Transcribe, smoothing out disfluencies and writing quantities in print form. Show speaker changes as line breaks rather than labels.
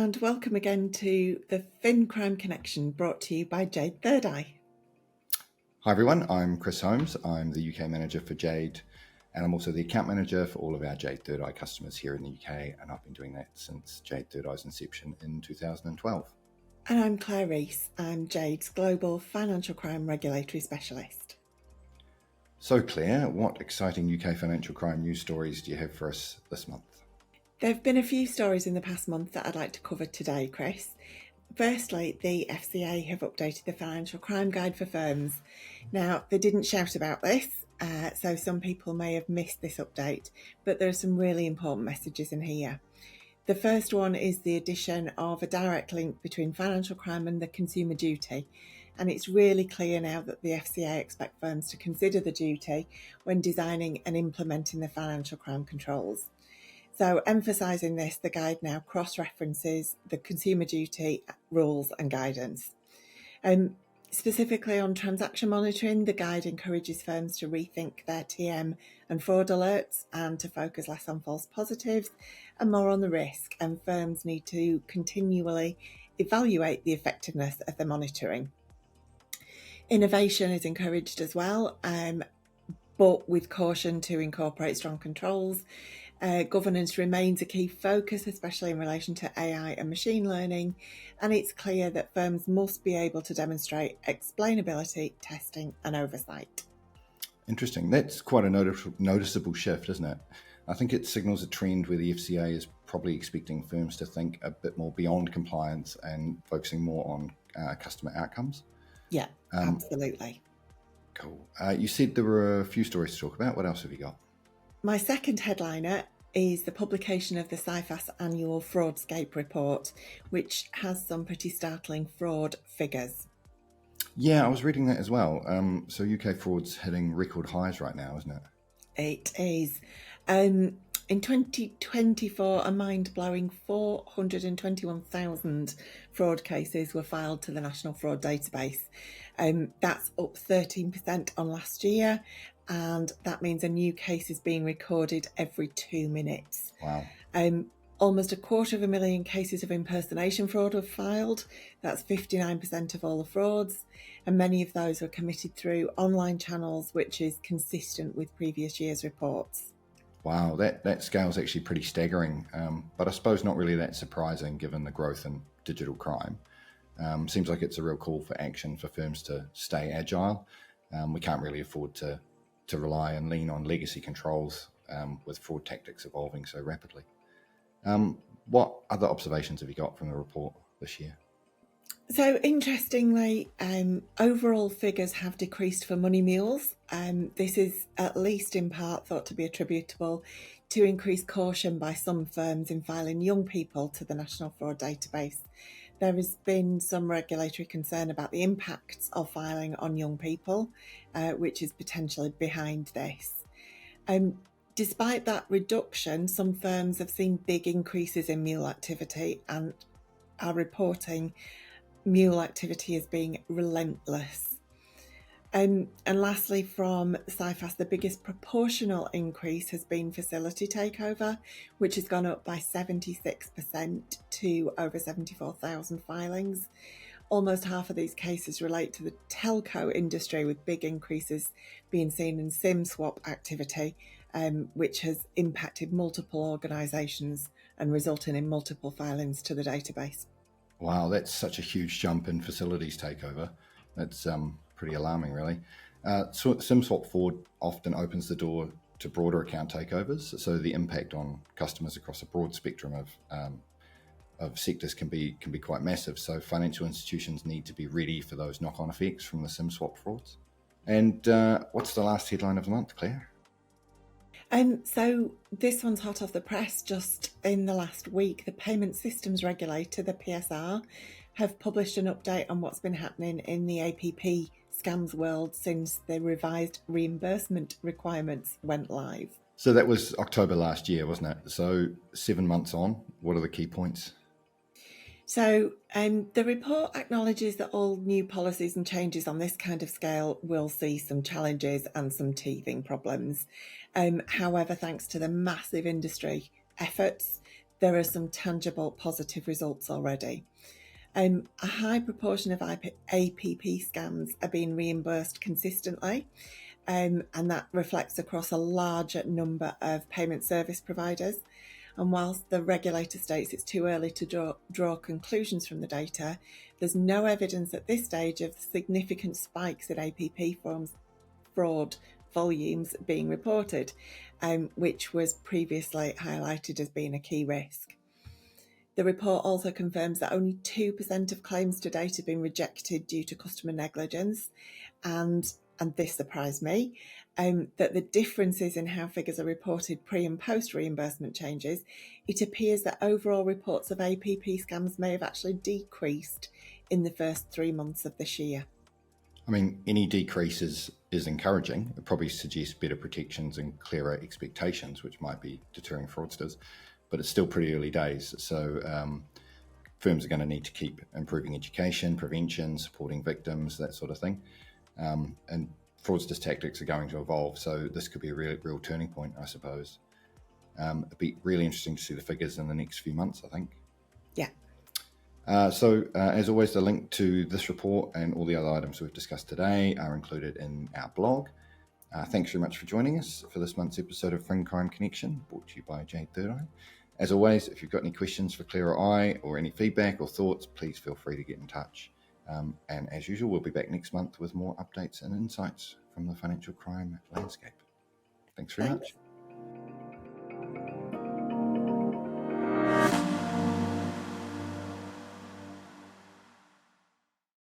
and welcome again to the FinCrime Connection, brought to you by Jade, ThirdEye.
Hi everyone, I'm Chris Holmes. I'm the UK manager for Jade, and I'm also the account manager for all of our Jade ThirdEye customers here in the UK, and I've been doing that since Jade ThirdEye's inception in 2012.
And I'm Claire Rees. I'm Jade's Global Financial Crime Regulatory Specialist.
So Claire, what exciting UK financial crime news stories do you have for us this month?
There have been a few stories in the past month that I'd like to cover today, Chris. Firstly, the FCA have updated the Financial Crime Guide for firms. Now, they didn't shout about this, so some people may have missed this update, but there are some really important messages in here. The first one is the addition of a direct link between financial crime and the consumer duty. And it's really clear now that the FCA expect firms to consider the duty when designing and implementing the financial crime controls. So emphasising this, the guide now cross-references the consumer duty rules and guidance. Specifically on transaction monitoring, the guide encourages firms to rethink their TM and fraud alerts and to focus less on false positives and more on the risk, and firms need to continually evaluate the effectiveness of their monitoring. Innovation is encouraged as well, but with caution to incorporate strong controls. Governance remains a key focus, especially in relation to AI and machine learning, and it's clear that firms must be able to demonstrate explainability, testing and oversight.
Interesting. That's quite a noticeable shift, isn't it? I think it signals a trend where the FCA is probably expecting firms to think a bit more beyond compliance and focusing more on customer outcomes.
Yeah, absolutely.
Cool. You said there were a few stories to talk about. What else have you got?
My second headliner is the publication of the Cifas annual Fraudscape report, which has some pretty startling fraud figures.
Yeah, I was reading that as well. So UK fraud's hitting record highs right now, isn't it?
It is. In 2024, a mind-blowing 421,000 fraud cases were filed to the National Fraud Database. That's up 13% on last year, and that means a new case is being recorded every 2 minutes.
Wow.
Almost 250,000 cases of impersonation fraud were filed. That's 59% of all the frauds, and many of those were committed through online channels, which is consistent with previous year's reports.
Wow, that scale's actually pretty staggering, but I suppose not really that surprising given the growth in digital crime. Seems like it's a real call for action for firms to stay agile. We can't really afford to rely and lean on legacy controls with fraud tactics evolving so rapidly. What other observations have you got from the report this year?
So interestingly, overall figures have decreased for money mules. This is at least in part thought to be attributable to increased caution by some firms in filing young people to the National Fraud Database. There has been some regulatory concern about the impacts of filing on young people, which is potentially behind this. Despite that reduction, some firms have seen big increases in mule activity and are reporting mule activity as being relentless. And lastly, from Cifas, the biggest proportional increase has been facility takeover, which has gone up by 76% to over 74,000 filings. Almost half of these cases relate to the telco industry, with big increases being seen in SIM swap activity, which has impacted multiple organisations and resulting in multiple filings to the database.
Wow, that's such a huge jump in facilities takeover. That's pretty alarming, really. SIM swap fraud often opens the door to broader account takeovers, so the impact on customers across a broad spectrum of sectors can be quite massive. So financial institutions need to be ready for those knock-on effects from the SIM swap frauds. And what's the last headline of the month, Claire?
So this one's hot off the press. Just in the last week, the Payment Systems Regulator, the PSR, have published an update on what's been happening in the APP scams world since the revised reimbursement requirements went live.
So that was October last year, wasn't it? So 7 months on, what are the key points?
So the report acknowledges that all new policies and changes on this kind of scale will see some challenges and some teething problems. However, thanks to the massive industry efforts, there are some tangible positive results already. A high proportion of APP scams are being reimbursed consistently, and that reflects across a larger number of payment service providers. And whilst the regulator states it's too early to draw conclusions from the data, there's no evidence at this stage of significant spikes in APP fraud volumes being reported, which was previously highlighted as being a key risk. The report also confirms that only 2% of claims to date have been rejected due to customer negligence, and this surprised me, that the differences in how figures are reported pre and post reimbursement changes, it appears that overall reports of APP scams may have actually decreased in the first 3 months of this year.
I mean, any decrease is encouraging. It probably suggests better protections and clearer expectations, which might be deterring fraudsters, but it's still pretty early days. So firms are going to need to keep improving education, prevention, supporting victims, that sort of thing. And fraudsters' tactics are going to evolve. So this could be a real turning point, I suppose. It'd be really interesting to see the figures in the next few months, I think.
Yeah.
As always, the link to this report and all the other items we've discussed today are included in our blog. Thanks very much for joining us for this month's episode of FinCrime Connection, brought to you by Jade, ThirdEye. As always, if you've got any questions for Clearer Eye or any feedback or thoughts, please feel free to get in touch. And as usual, we'll be back next month with more updates and insights from the financial crime landscape. Thanks very much.